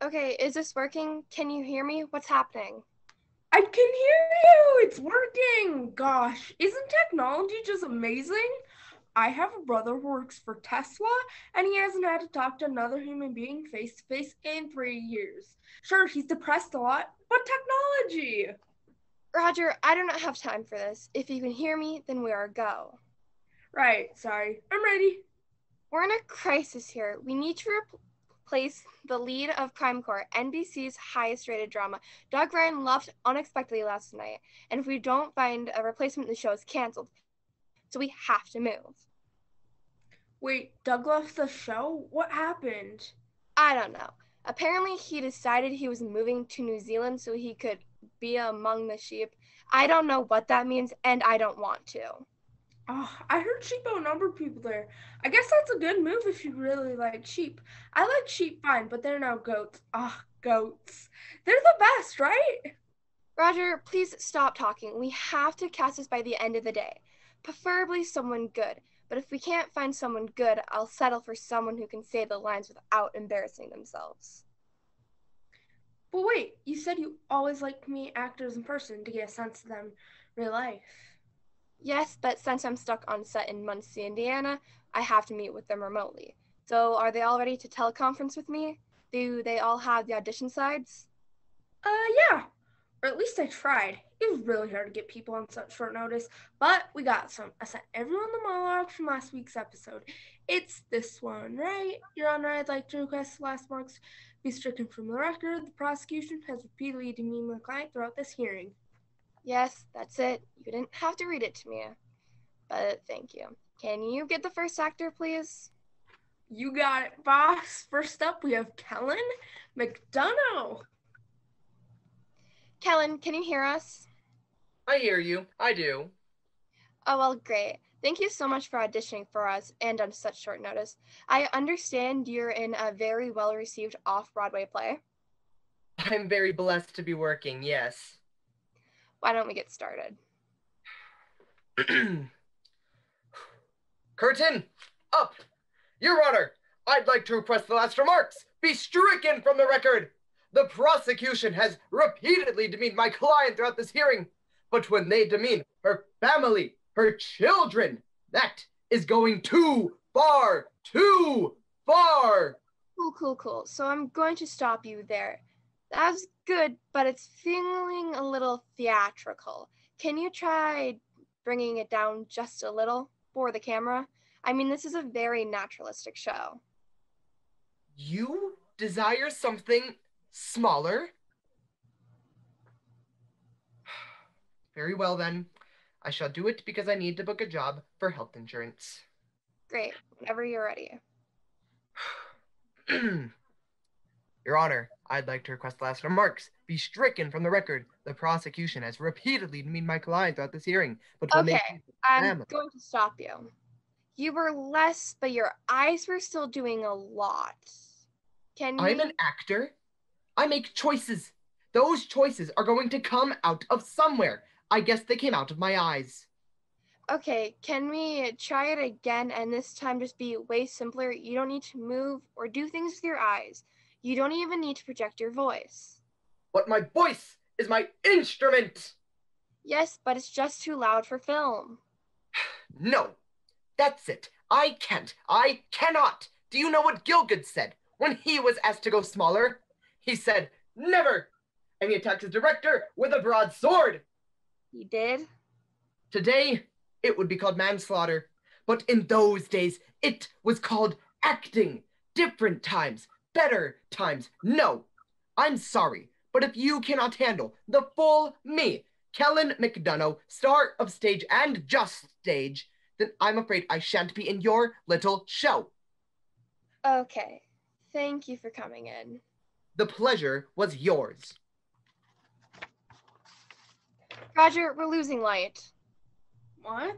Okay, is this working? Can you hear me? What's happening? I can hear you. It's working. Gosh, isn't technology just amazing? I have a brother who works for Tesla, and he hasn't had to talk to another human being face to face in 3 years. Sure, he's depressed a lot, but technology. Roger, I do not have time for this. If you can hear me, then we are go. Right, sorry. I'm ready. We're in a crisis here. We need to replace the lead of Crime Court, NBC's highest rated drama. Doug Ryan left unexpectedly last night, and if we don't find a replacement, the show is canceled. So we have to move. Wait, Doug left the show? What happened? I don't know. Apparently, he decided he was moving to New Zealand so he could be among the sheep. I don't know what that means, and I don't want to. Oh, I heard sheep outnumber people there. I guess that's a good move if you really like sheep. I like sheep fine, but they're now goats. Ah, goats. They're the best, right? Roger, please stop talking. We have to cast this by the end of the day. Preferably someone good. But if we can't find someone good, I'll settle for someone who can say the lines without embarrassing themselves. But wait, you said you always liked to meet actors in person to get a sense of them real life. Yes, but since I'm stuck on set in Muncie, Indiana, I have to meet with them remotely. So are they all ready to teleconference with me? Do they all have the audition sides? Yeah. Or at least I tried. It was really hard to get people on such short notice, but we got some. I sent everyone the monologue from last week's episode. It's this one, right? Your Honor, I'd like to request the last marks be stricken from the record. The prosecution has repeatedly demeaned my client throughout this hearing. Yes, that's it. You didn't have to read it to me, but thank you. Can you get the first actor, please? You got it, boss. First up, we have Kellen McDonough. Kellen, can you hear us? I hear you. I do. Oh, well, great. Thank you so much for auditioning for us and on such short notice. I understand you're in a very well-received off-Broadway play. I'm very blessed to be working, yes. Why don't we get started? Curtain, up! Your Honor, I'd like to request the last remarks be stricken from the record. The prosecution has repeatedly demeaned my client throughout this hearing, but when they demean her family, her children, that is going too far, too far. Cool. So I'm going to stop you there. That's good, but it's feeling a little theatrical. Can you try bringing it down just a little for the camera? I mean, this is a very naturalistic show. You desire something smaller? Very well then. I shall do it because I need to book a job for health insurance. Great, whenever you're ready. Your Honor, I'd like to request the last remarks be stricken from the record. The prosecution has repeatedly demeaned my client throughout this hearing, but when Okay, I'm family... going to stop you. You were less, but your eyes were still doing a lot. I'm an actor. I make choices. Those choices are going to come out of somewhere. I guess they came out of my eyes. Okay, can we try it again and this time just be way simpler? You don't need to move or do things with your eyes. You don't even need to project your voice. But my voice is my instrument. Yes, but it's just too loud for film. No, that's it. I can't. I cannot. Do you know what Gilgood said when he was asked to go smaller? He said, never. And he attacked his director with a broadsword. He did? Today, it would be called manslaughter. But in those days, it was called acting. Different times, better times. No, I'm sorry, but if you cannot handle the full me, Kellen McDonough, star of stage and just stage, then I'm afraid I shan't be in your little show. Okay, thank you for coming in. The pleasure was yours. Roger, we're losing light. What?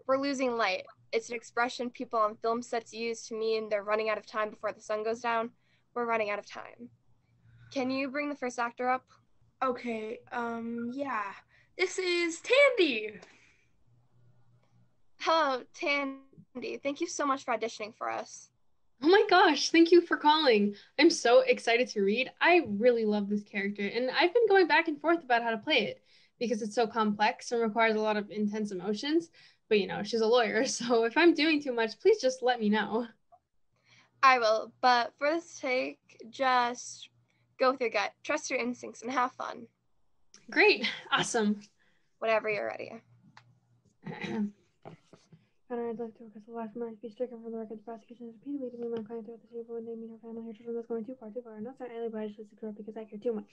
We're losing light. It's an expression people on film sets use to mean they're running out of time before the sun goes down. We're running out of time. Can you bring the first actor up? Okay, yeah. This is Tandy. Hello, Tandy. Thank you so much for auditioning for us. Oh my gosh, thank you for calling. I'm so excited to read. I really love this character, and I've been going back and forth about how to play it because it's so complex and requires a lot of intense emotions. But she's a lawyer, so if I'm doing too much, please just let me know. I will, but for this take, just go with your gut, trust your instincts, and have fun. Great, awesome. Whenever you're ready. Connor, I'd like to request the last mark be stricken from the record. The prosecution has repeatedly demeaned my client throughout the table when they meet her family, her children. That's going too far, too far. Not certainly obliged to secure because I care too much.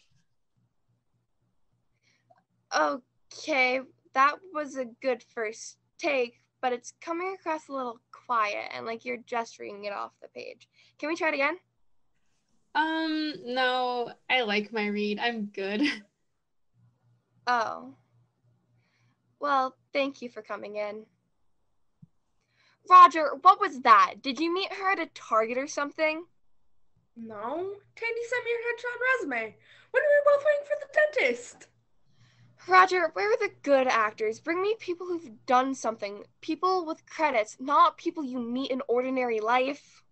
Okay, that was a good first take, but it's coming across a little quiet and like you're just reading it off the page. Can we try it again? No, I like my read. I'm good. Oh. Well, thank you for coming in. Roger, what was that? Did you meet her at a Target or something? No, Tandy sent me her headshot resume when we were both waiting for the dentist. Roger, where are the good actors? Bring me people who've done something. People with credits, not people you meet in ordinary life.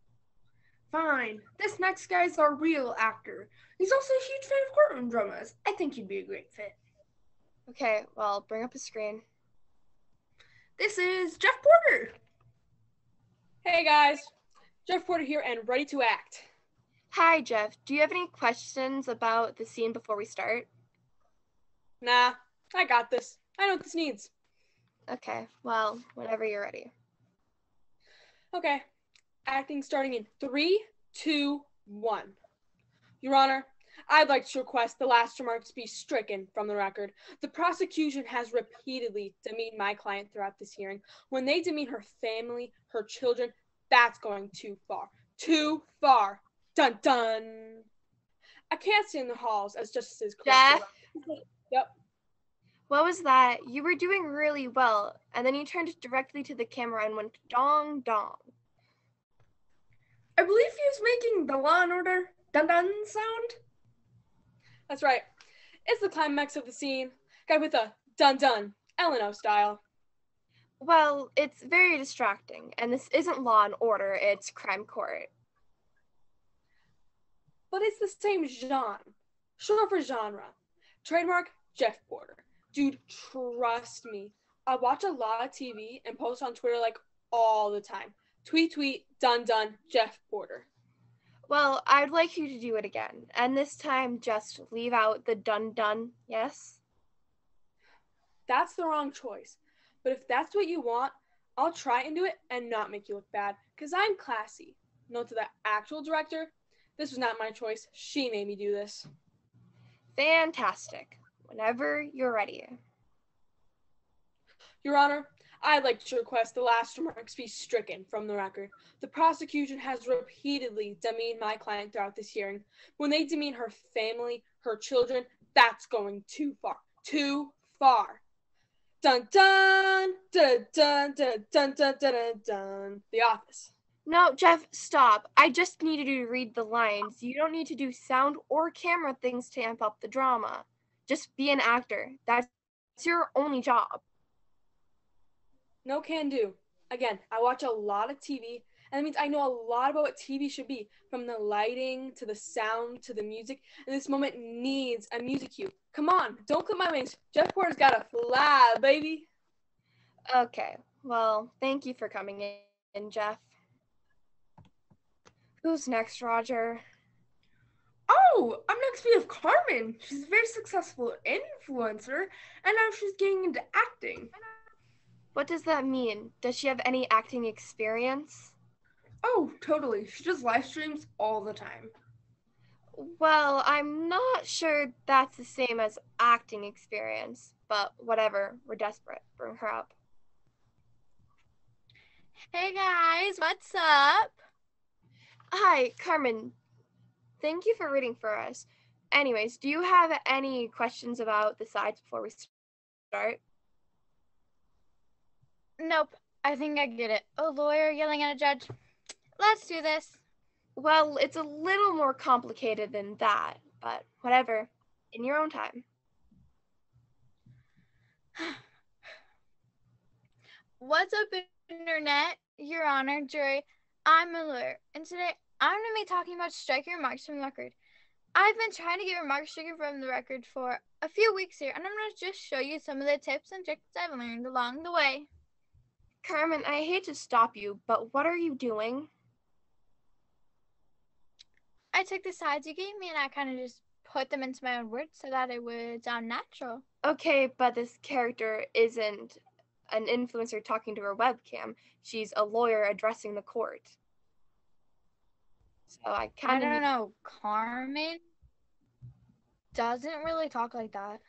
Fine. This next guy's our real actor. He's also a huge fan of courtroom dramas. I think he'd be a great fit. Okay, well, bring up a screen. This is Jeff Porter. Hey guys, Jeff Porter here and ready to act. Hi, Jeff. Do you have any questions about the scene before we start? Nah, I got this. I know what this needs. Okay, well, whenever you're ready. Okay, acting starting in 3, 2, 1. Your Honor, I'd like to request the last remarks be stricken from the record. The prosecution has repeatedly demeaned my client throughout this hearing. When they demean her family, her children, that's going too far. Too far. Dun dun. I can't stay in the halls as justices correct. Jeff? Yep. What was that? You were doing really well, and then you turned directly to the camera and went dong dong. I believe he was making the Law and Order dun dun sound. That's right. It's the climax of the scene. Got with a dun dun, L&O style. Well, it's very distracting, and this isn't Law and Order, it's Crime Court. But it's the same genre. Short for genre. Trademark, Jeff Porter. Dude, trust me. I watch a lot of TV and post on Twitter like all the time. Tweet, dun dun, Jeff Porter. Well, I'd like you to do it again, and this time just leave out the dun dun, yes? That's the wrong choice. But if that's what you want, I'll try and do it and not make you look bad, because I'm classy. Note to the actual director, this was not my choice. She made me do this. Fantastic. Whenever you're ready. Your Honor, I'd like to request the last remarks be stricken from the record. The prosecution has repeatedly demeaned my client throughout this hearing. When they demean her family, her children, that's going too far. Too far. Dun dun dun dun dun dun dun dun dun dun. The Office. No, Jeff, stop. I just needed you to read the lines. You don't need to do sound or camera things to amp up the drama. Just be an actor. That's your only job. No can do. Again, I watch a lot of TV, and that means I know a lot about what TV should be, from the lighting to the sound to the music, and this moment needs a music cue. Come on, don't clip my wings. Jeff Porter's gotta fly, baby. Okay, well, thank you for coming in, Jeff. Who's next, Roger? Oh, up next we have Carmen. She's a very successful influencer, and now she's getting into acting. What does that mean? Does she have any acting experience? Oh, totally. She does live streams all the time. Well, I'm not sure that's the same as acting experience, but whatever, we're desperate. Bring her up. Hey guys, what's up? Hi, Carmen. Thank you for reading for us. Anyways, do you have any questions about the sides before we start? Nope, I think I get it. A lawyer yelling at a judge. Let's do this. Well, it's a little more complicated than that, but whatever, in your own time. What's up, Internet? Your Honor, jury. I'm a lawyer, and today I'm going to be talking about striking remarks from the record. I've been trying to get remarks stricken from the record for a few weeks here, and I'm going to just show you some of the tips and tricks I've learned along the way. Carmen, I hate to stop you, but what are you doing? I took the sides you gave me and I kind of just put them into my own words so that it would sound natural. Okay, but this character isn't an influencer talking to her webcam. She's a lawyer addressing the court. So I don't know. Carmen doesn't really talk like that.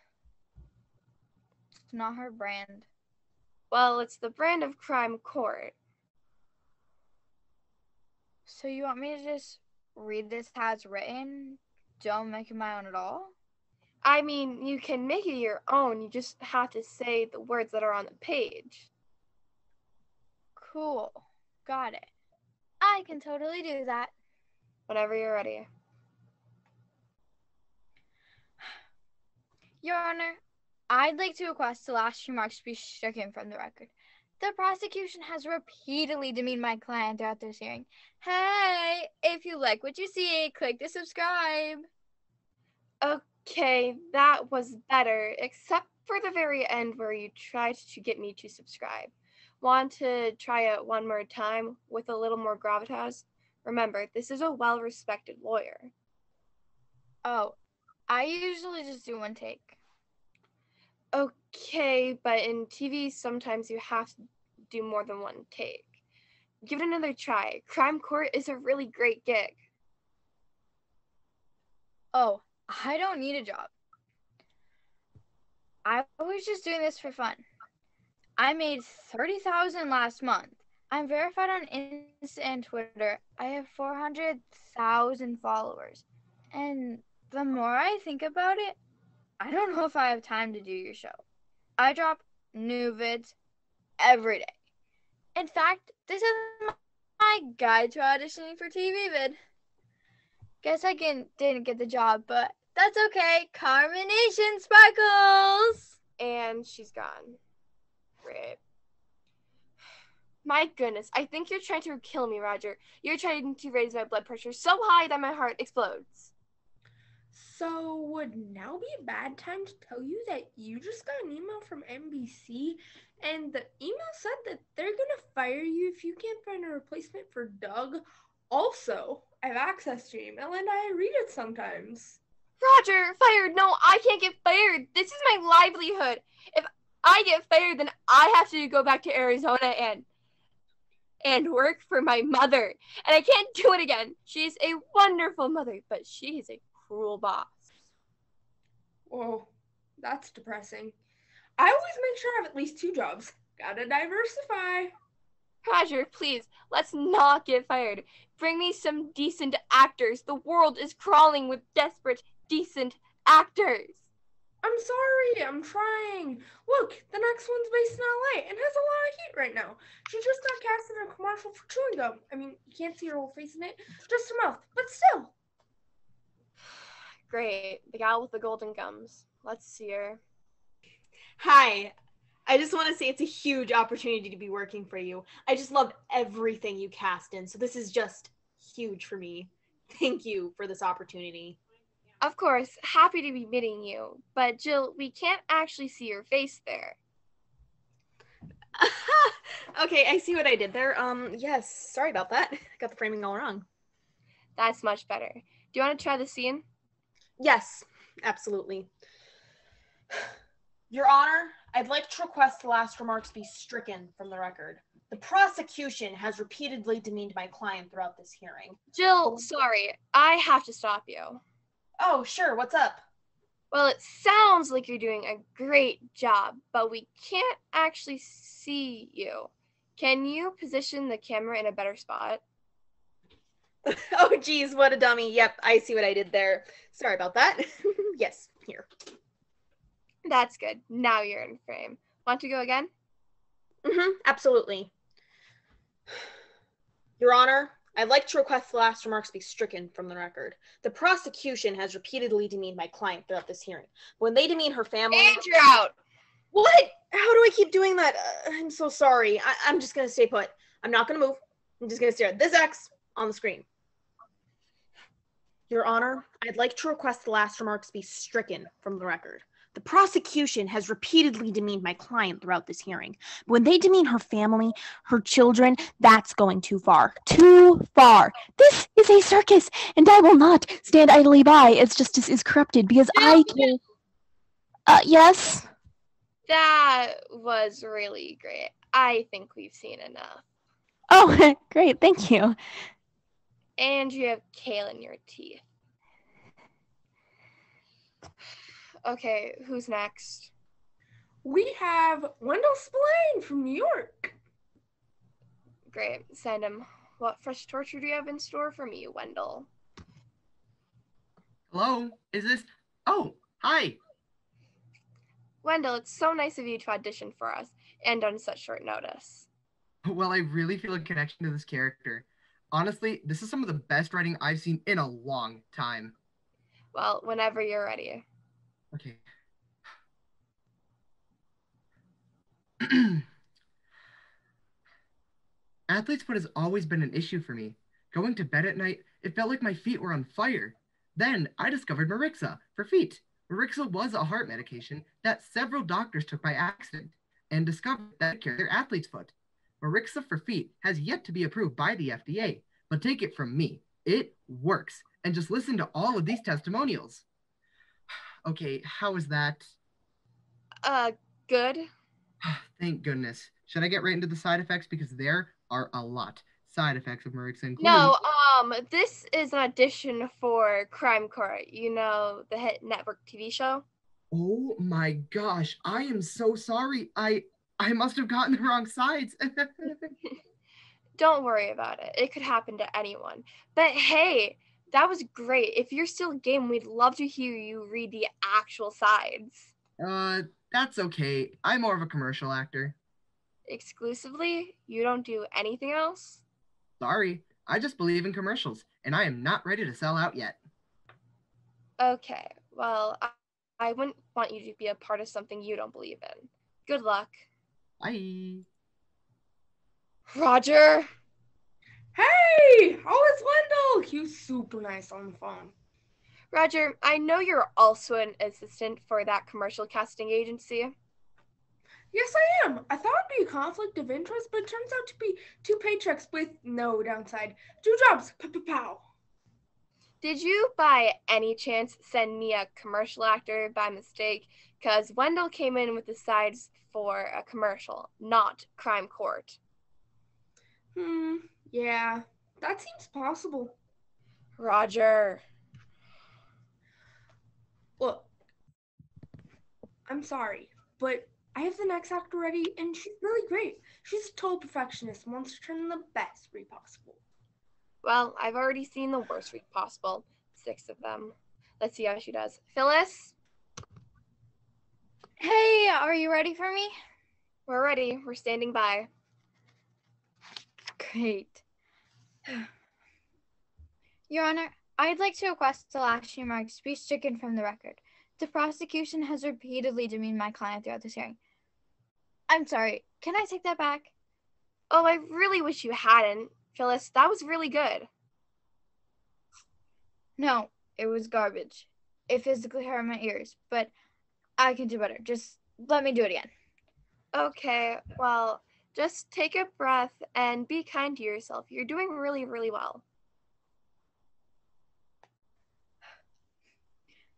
It's not her brand. Well, it's the brand of crime court. So you want me to just read this how it's written? Don't make it my own at all? I mean, you can make it your own. You just have to say the words that are on the page. Cool. Got it. I can totally do that. Whenever you're ready. Your Honor, I'd like to request the last remarks be stricken from the record. The prosecution has repeatedly demeaned my client throughout this hearing. Hey, if you like what you see, click to subscribe. Okay, that was better, except for the very end where you tried to get me to subscribe. Want to try it one more time with a little more gravitas? Remember, this is a well-respected lawyer. Oh, I usually just do one take. Okay, but in TV, sometimes you have to do more than one take. Give it another try. Crime Court is a really great gig. Oh, I don't need a job. I was just doing this for fun. I made $30,000 last month. I'm verified on Insta and Twitter. I have 400,000 followers. And the more I think about it, I don't know if I have time to do your show. I drop new vids every day. In fact, this is my guide to auditioning for TV vid. Guess I didn't get the job, but that's okay. Carmination sparkles! And she's gone. Rip. My goodness, I think you're trying to kill me, Roger. You're trying to raise my blood pressure so high that my heart explodes. So would now be a bad time to tell you that you just got an email from NBC, and the email said that they're gonna fire you if you can't find a replacement for Doug. Also, I have access to your email and I read it sometimes. Roger, fired. No, I can't get fired. This is my livelihood. If I get fired, then I have to go back to Arizona and work for my mother. And I can't do it again. She's a wonderful mother, but she is a cruel boss. Whoa, that's depressing. I always make sure I have at least 2 jobs. Gotta diversify. Roger, please, let's not get fired. Bring me some decent actors. The world is crawling with desperate, decent actors. I'm sorry, I'm trying. Look, the next one's based in LA and has a lot of heat right now. She just got cast in a commercial for chewing gum. I mean, you can't see her whole face in it, just her mouth, but still. Great, the gal with the golden gums. Let's see her. Hi, I just want to say it's a huge opportunity to be working for you. I just loved everything you cast in, so this is just huge for me. Thank you for this opportunity. Of course, happy to be meeting you, but Jill, we can't actually see your face there. Okay, I see what I did there. Yes, sorry about that. Got the framing all wrong. That's much better. Do you want to try the scene? Yes, absolutely. Your Honor, I'd like to request the last remarks be stricken from the record. The prosecution has repeatedly demeaned my client throughout this hearing. Jill, sorry, I have to stop you. Oh, sure, what's up? Well, it sounds like you're doing a great job, but we can't actually see you. Can you position the camera in a better spot? Oh, geez, what a dummy. Yep, I see what I did there. Sorry about that. Yes, here. That's good. Now you're in frame. Want to go again? Absolutely. Your Honor, I'd like to request the last remarks be stricken from the record. The prosecution has repeatedly demeaned my client throughout this hearing. When they demean her family... And you're out! What? How do I keep doing that? I'm so sorry. I'm just going to stay put. I'm not going to move. I'm just going to stare at this X on the screen. Your Honor, I'd like to request the last remarks be stricken from the record. The prosecution has repeatedly demeaned my client throughout this hearing. When they demean her family, her children, that's going too far. Too far. This is a circus, and I will not stand idly by as justice is corrupted because I can... yes? That was really great. I think we've seen enough. Oh, great. Thank you. And you have kale in your teeth. Okay, who's next? We have Wendell Spillane from New York. Great, send him. What fresh torture do you have in store for me, Wendell? Hello? Is this... Oh, hi. Wendell, it's so nice of you to audition for us, and on such short notice. Well, I really feel a connection to this character. Honestly, this is some of the best writing I've seen in a long time. Well, whenever you're ready. Okay. Athlete's foot has always been an issue for me. Going to bed at night, it felt like my feet were on fire. Then I discovered Marixa for feet. Marixa was a heart medication that several doctors took by accident and discovered that it cured their athlete's foot. Marixa for feet has yet to be approved by the FDA, but take it from me, it works. And just listen to all of these testimonials. Okay, how is that? Good. Thank goodness. Should I get right into the side effects? Because there are a lot. Side effects of Marixa include... No, this is an audition for Crime Court. You know, the hit network TV show? Oh my gosh, I am so sorry. I must have gotten the wrong sides. Don't worry about it. It could happen to anyone. But hey, that was great. If you're still game, we'd love to hear you read the actual sides. That's okay. I'm more of a commercial actor. Exclusively? You don't do anything else? Sorry, I just believe in commercials, and I am not ready to sell out yet. Okay, well, I wouldn't want you to be a part of something you don't believe in. Good luck. Bye. Roger! Hey, how is Wendell? He was super nice on the phone. Roger, I know you're also an assistant for that commercial casting agency. Yes, I am. I thought it'd be a conflict of interest, but it turns out to be 2 paychecks with no downside. 2 jobs. Pow. Did you, by any chance, send me a commercial actor by mistake? Because Wendell came in with the sides for a commercial, not Crime Court. Yeah, that seems possible. Roger. Look, I'm sorry, but I have the next actor ready, and she's really great. She's a total perfectionist and wants to turn in the best read possible. Well, I've already seen the worst read possible. 6 of them. Let's see how she does. Phyllis? Hey, are you ready for me? We're ready. We're standing by. Great. Your Honor, I'd like to request the last remarks be stricken from the record. The prosecution has repeatedly demeaned my client throughout this hearing. I'm sorry. Can I take that back? Oh, I really wish you hadn't. Phyllis, that was really good. No, it was garbage. It physically hurt my ears, but I can do better. Just let me do it again. Okay, well, just take a breath and be kind to yourself. You're doing really, really well.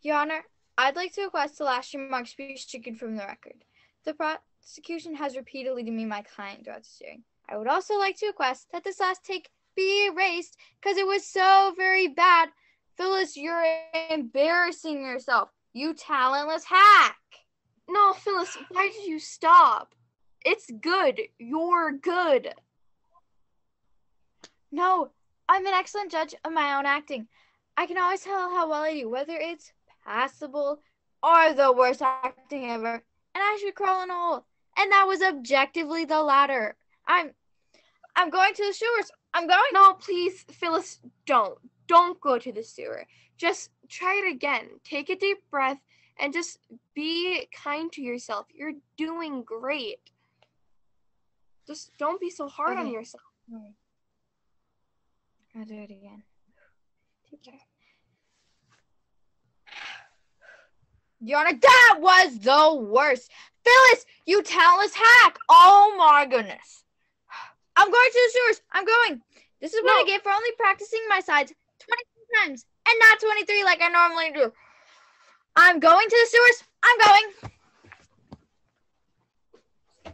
Your Honor, I'd like to request the last remarks be stricken from the record. The prosecution has repeatedly demeaned my client throughout this hearing. I would also like to request that this last take be erased because it was so very bad. Phyllis, you're embarrassing yourself. You talentless hack. No, Phyllis, why did you stop? It's good. You're good. No, I'm an excellent judge of my own acting. I can always tell how well I do, whether it's passable or the worst acting ever. And I should crawl in a hole. And that was objectively the latter. I'm going to the sewers. I'm going. No, please, Phyllis, don't. Don't go to the sewer. Just try it again. Take a deep breath and just be kind to yourself. You're doing great. Just don't be so hard on yourself. I'll do it again. Your Honor, that was the worst. Phyllis, you talentless hack. Oh my goodness. I'm going to the sewers. I'm going. This is what I get for only practicing my sides 23 times and not 23 like I normally do. I'm going to the sewers. I'm going.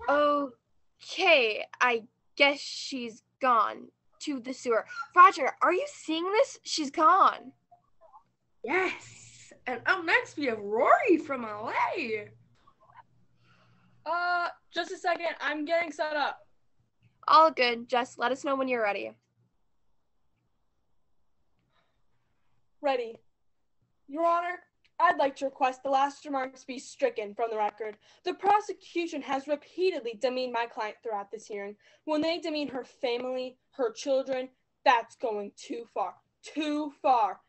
Okay, I guess she's gone to the sewer. Roger, are you seeing this? She's gone. Yes. And up next we have Rory from LA. Just a second. I'm getting set up. All good. Just let us know when you're ready. Ready. Your Honor, I'd like to request the last remarks be stricken from the record. The prosecution has repeatedly demeaned my client throughout this hearing. When they demean her family, her children, that's going too far. Too far.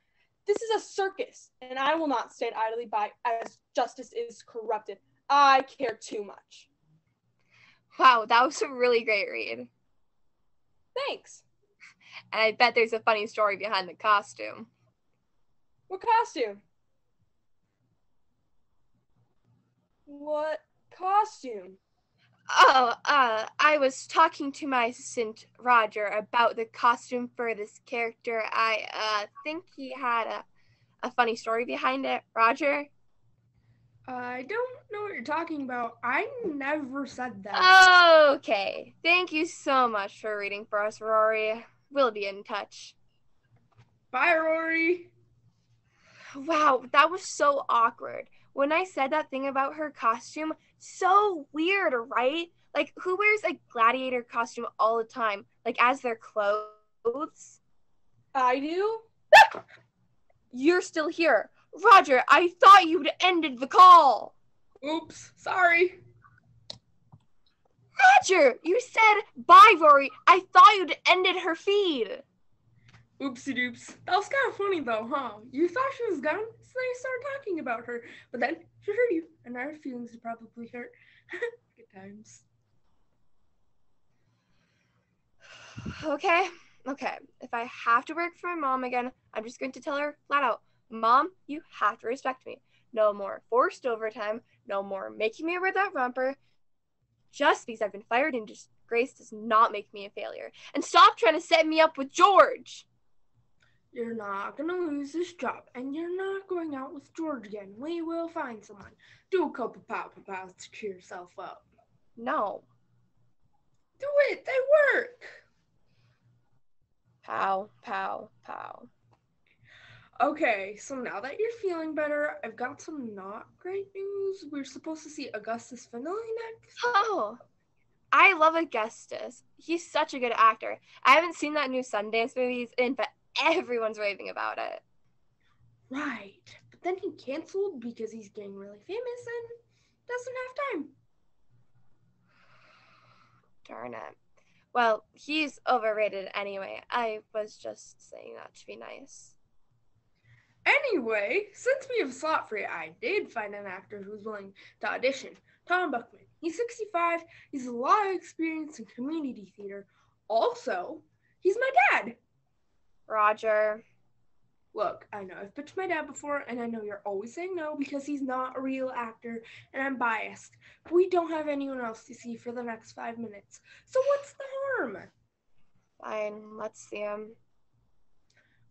This is a circus, and I will not stand idly by as justice is corrupted. I care too much. Wow, that was a really great read. Thanks. And I bet there's a funny story behind the costume. What costume? What costume? I was talking to my assistant, Roger, about the costume for this character. I think he had a funny story behind it. Roger? I don't know what you're talking about. I never said that. Okay. Thank you so much for reading for us, Rory. We'll be in touch. Bye, Rory. Wow, that was so awkward. When I said that thing about her costume, so weird, right? Like, who wears a gladiator costume all the time, like as their clothes? I do? You're still here. Roger, I thought you'd ended the call. Oops, sorry. Roger, you said bye, Rory. I thought you'd ended her feed. Oopsie doops. That was kind of funny though, huh? You thought she was gone, so then you started talking about her. But then she heard you, and our feelings are probably hurt. Good times. Okay. If I have to work for my mom again, I'm just going to tell her flat out, Mom, you have to respect me. No more forced overtime. No more making me wear that romper. Just because I've been fired and disgraced does not make me a failure. And stop trying to set me up with George. You're not gonna lose this job, and you're not going out with George again. We will find someone. Do a couple pow-pows to cheer yourself up. No. Do it. They work. Pow, pow, pow. Okay, so now that you're feeling better, I've got some not great news. We're supposed to see Augustus Finale next. Oh, I love Augustus. He's such a good actor. I haven't seen that new Sundance movie he's in, but everyone's raving about it. Right, but then he canceled because he's getting really famous and doesn't have time. Darn it. Well, he's overrated anyway. I was just saying that to be nice. Anyway, since we have a slot for you, I did find an actor who's willing to audition. Tom Buckman. He's 65. He's a lot of experience in community theater. Also, he's my dad. Roger. Look, I know I've pitched my dad before, and I know you're always saying no because he's not a real actor, and I'm biased. But we don't have anyone else to see for the next 5 minutes. So what's the harm? Fine, let's see him.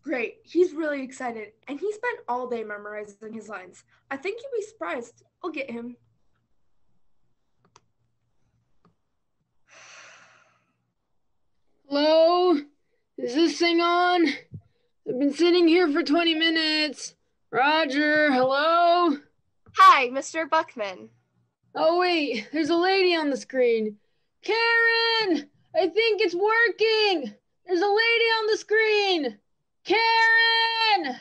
Great. He's really excited, and he spent all day memorizing his lines. I think you'll be surprised. I'll get him. Hello? Is this thing on? I've been sitting here for 20 minutes. Roger, hello? Hi, Mr. Buckman. Oh, wait, there's a lady on the screen. Karen! I think it's working! There's a lady on the screen! Karen!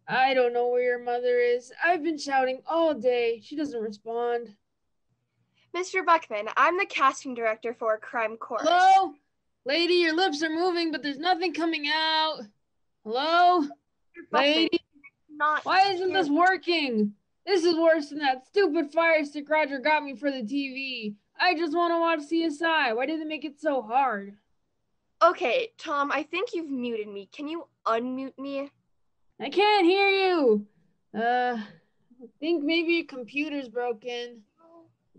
I don't know where your mother is. I've been shouting all day. She doesn't respond. Mr. Buckman, I'm the casting director for Crime Chorus. Hello? Lady, your lips are moving, but there's nothing coming out. Hello? Lady? Why isn't this working? This is worse than that stupid Fire Stick Roger got me for the TV. I just want to watch CSI. Why did they make it so hard? Okay, Tom, I think you've muted me. Can you unmute me? I can't hear you. I think maybe your computer's broken.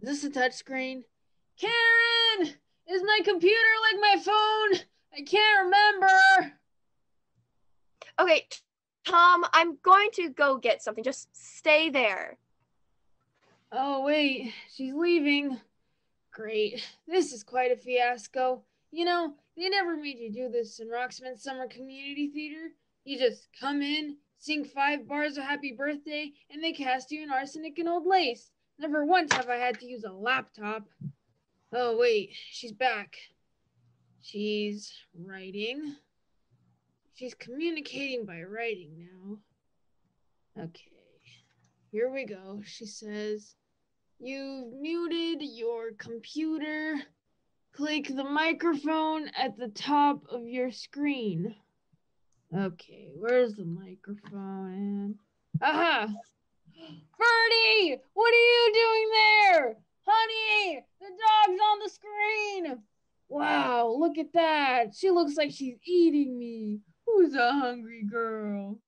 Is this a touchscreen? Karen! Is my computer like my phone? I can't remember. Okay, Tom, I'm going to go get something. Just stay there. Oh, wait. She's leaving. Great. This is quite a fiasco. You know, they never made you do this in Rocksmith Summer Community Theater. You just come in, sing 5 bars of Happy Birthday, and they cast you in Arsenic and Old Lace. Never once have I had to use a laptop. Oh, wait. She's back. She's writing. She's communicating by writing now. Okay. Here we go. She says, "You've muted your computer. Click the microphone at the top of your screen." Okay, where's the microphone? Aha! Birdie! What are you doing there? Honey! The dog's on the screen! Wow, look at that. She looks like she's eating me. Who's a hungry girl?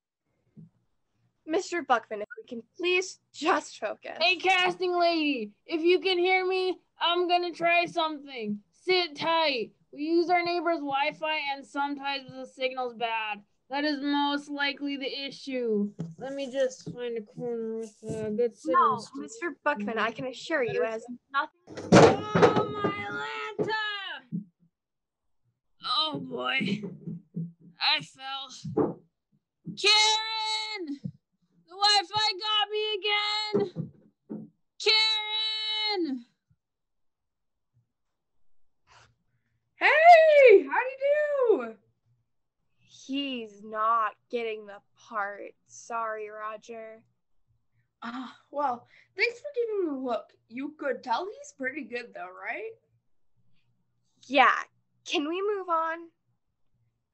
Mr. Buckman, if we can please just focus. Hey, casting lady, if you can hear me, I'm gonna try something. Sit tight. We use our neighbor's Wi-Fi and sometimes the signal's bad. That is most likely the issue. Let me just find a corner with a good signal. No, Mr. Buckman, I can assure you it has nothing. Oh, my laptop! Oh boy. I fell. Karen! The Wi-Fi got me again! Karen! Hey, how do you do? He's not getting the part. Sorry, Roger. Well, thanks for giving him a look. You could tell he's pretty good though, right? Yeah, can we move on?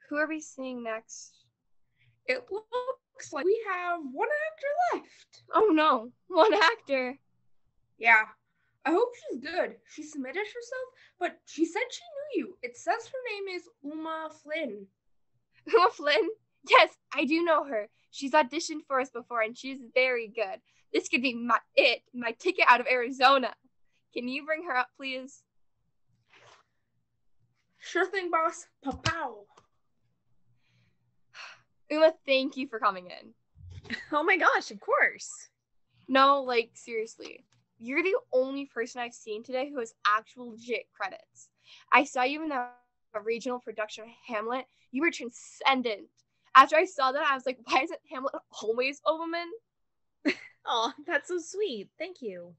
Who are we seeing next? It looks like we have one actor left. Oh no, one actor. Yeah, I hope she's good. She submitted herself, but she said she knew you. It says her name is Uma Flynn. Uma Flynn? Yes, I do know her. She's auditioned for us before and she's very good. This could be my ticket out of Arizona. Can you bring her up, please? Sure thing, boss. Pow. Uma, thank you for coming in. Oh my gosh, of course. No, like, seriously. You're the only person I've seen today who has actual legit credits. I saw you in the regional production of Hamlet. You were transcendent. After I saw that, I was like, why isn't Hamlet always a woman? Oh, that's so sweet. Thank you.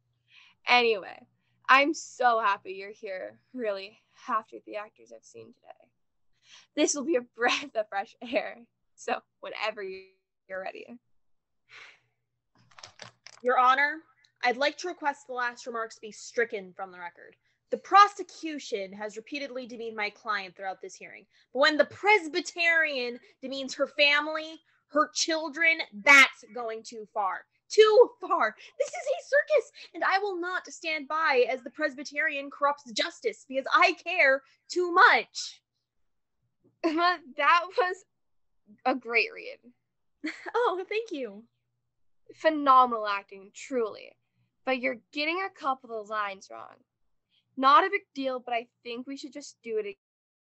Anyway, I'm so happy you're here. Really, half the actors I've seen today. This will be a breath of fresh air. So, whenever you're ready. Your Honor, I'd like to request the last remarks be stricken from the record. The prosecution has repeatedly demeaned my client throughout this hearing. But when the Presbyterian demeans her family, her children, that's going too far. Too far. This is a circus, and I will not stand by as the Presbyterian corrupts justice because I care too much. That was a great read. Oh, thank you. Phenomenal acting, truly. But you're getting a couple of lines wrong. Not a big deal, but I think we should just do it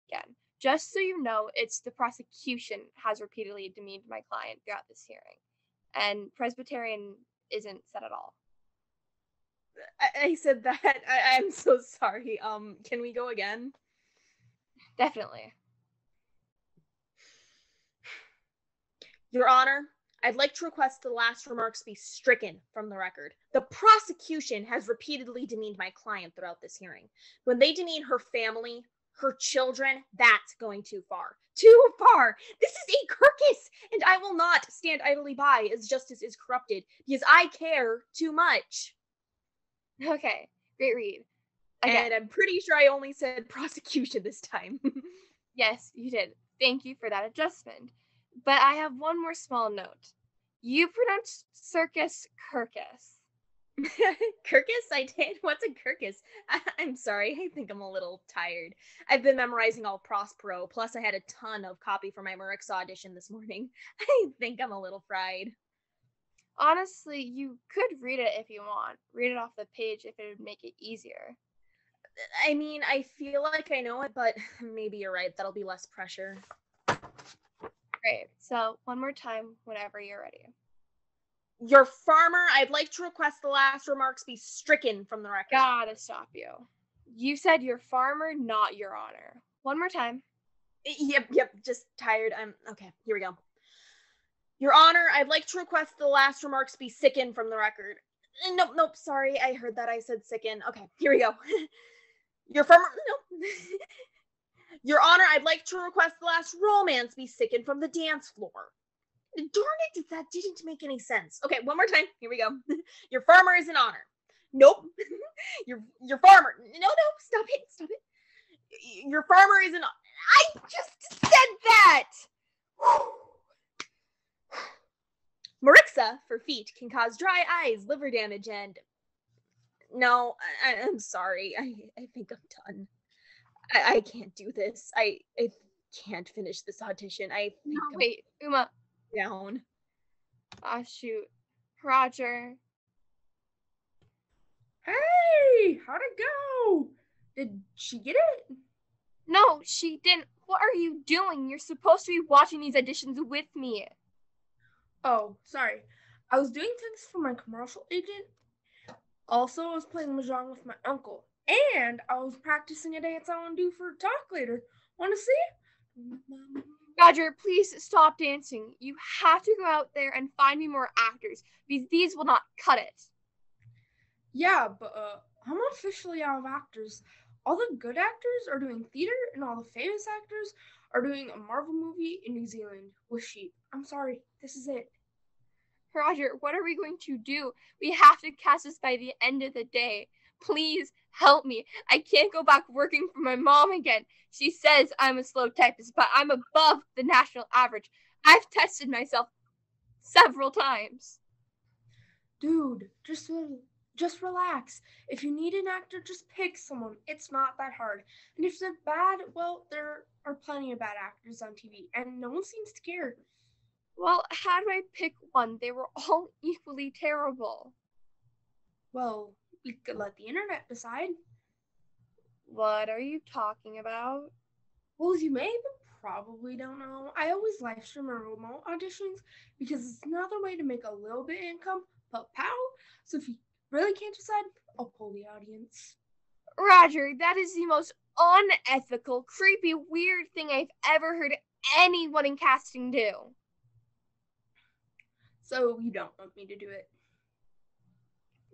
again. Just so you know, it's the prosecution has repeatedly demeaned my client throughout this hearing. And Presbyterian isn't said at all. I said that. I'm so sorry. Can we go again? Definitely. Your Honor, I'd like to request the last remarks be stricken from the record. The prosecution has repeatedly demeaned my client throughout this hearing. When they demean her family, her children, that's going too far. Too far! This is a circus, and I will not stand idly by as justice is corrupted, because I care too much. Okay, great read. Again. And I'm pretty sure I only said prosecution this time. Yes, you did. Thank you for that adjustment. But I have one more small note. You pronounced circus Kirkus. Kirkus, I did. What's a Kirkus? I'm sorry. I think I'm a little tired. I've been memorizing all Prospero, plus I had a ton of copy for my Marixa audition this morning. I think I'm a little fried. Honestly, you could read it if you want. Read it off the page if it would make it easier. I mean, I feel like I know it, but maybe you're right. That'll be less pressure. Great. So, one more time whenever you're ready. Your farmer, I'd like to request the last remarks be stricken from the record. Gotta stop you. You said your farmer, not your honor. One more time. Yep, just tired. Okay, here we go. Your Honor, I'd like to request the last remarks be sickened from the record. Nope, sorry, I heard that I said sicken. Okay, here we go. Your farmer, no. Your Honor, I'd like to request the last romance be sickened from the dance floor. Darn it, that didn't make any sense. Okay, one more time. Here we go. Your farmer is an honor. Nope. Your farmer. No, stop it. Your farmer is an. I just said that. Marixa for feet can cause dry eyes, liver damage, and. No, I'm sorry. I think I'm done. I can't do this. I can't finish this audition. Wait, Uma. Down. Ah, shoot. Roger. Hey, how'd it go? Did she get it? No, she didn't. What are you doing? You're supposed to be watching these auditions with me. Oh, sorry. I was doing things for my commercial agent. Also, I was playing mahjong with my uncle. And I was practicing a dance I want to do for talk later. Want to see? Roger, please stop dancing. You have to go out there and find me more actors, because these will not cut it. Yeah, but I'm officially out of actors. All the good actors are doing theater, and all the famous actors are doing a Marvel movie in New Zealand with sheep. I'm sorry, this is it. Roger, what are we going to do? We have to cast this by the end of the day. Please help me. I can't go back working for my mom again. She says I'm a slow typist, but I'm above the national average. I've tested myself several times. Dude, just relax. If you need an actor, just pick someone. It's not that hard. And if they're bad, well, there are plenty of bad actors on TV, and no one seems to care. Well, how do I pick one? They were all equally terrible. Well, we could let the internet decide. What are you talking about? Well, as you may probably don't know, I always live stream my remote auditions because it's another way to make a little bit of income, but pow. So if you really can't decide, I'll pull the audience. Roger, that is the most unethical, creepy, weird thing I've ever heard anyone in casting do. So you don't want me to do it?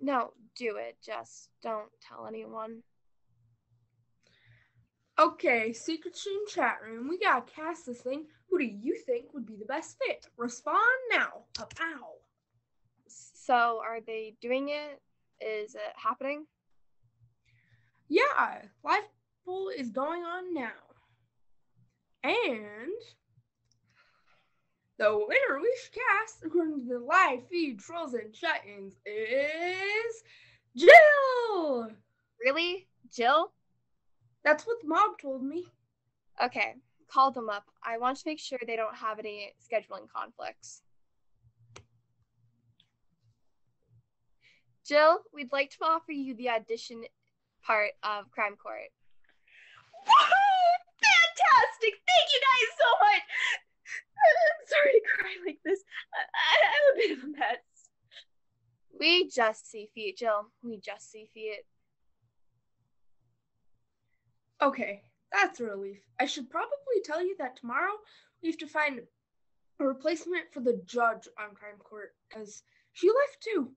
No, do it. Just don't tell anyone. Okay, Secret Stream chat room. We gotta cast this thing. Who do you think would be the best fit? Respond now. Pow. So, are they doing it? Is it happening? Yeah, live poll is going on now. And the winner we should cast, according to the live feed trolls and chat-ins, is Jill! Really? Jill? That's what the mob told me. Okay, call them up. I want to make sure they don't have any scheduling conflicts. Jill, we'd like to offer you the audition part of Crime Court. Fantastic! Thank you guys so much! I'm sorry to cry like this. I'm a bit of a mess. We just see feet, Jill. We just see feet. Okay, that's a relief. I should probably tell you that tomorrow we have to find a replacement for the judge on Crime Court, because she left too.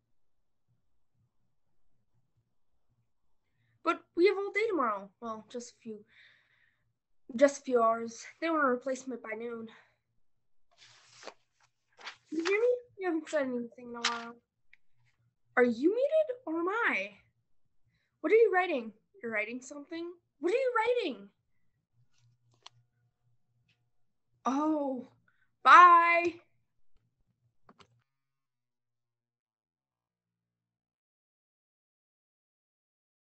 But we have all day tomorrow. Well, just a few hours. They want a replacement by noon. Can you hear me? You haven't said anything in a while. Are you muted or am I? What are you writing? You're writing something? What are you writing? Oh, bye.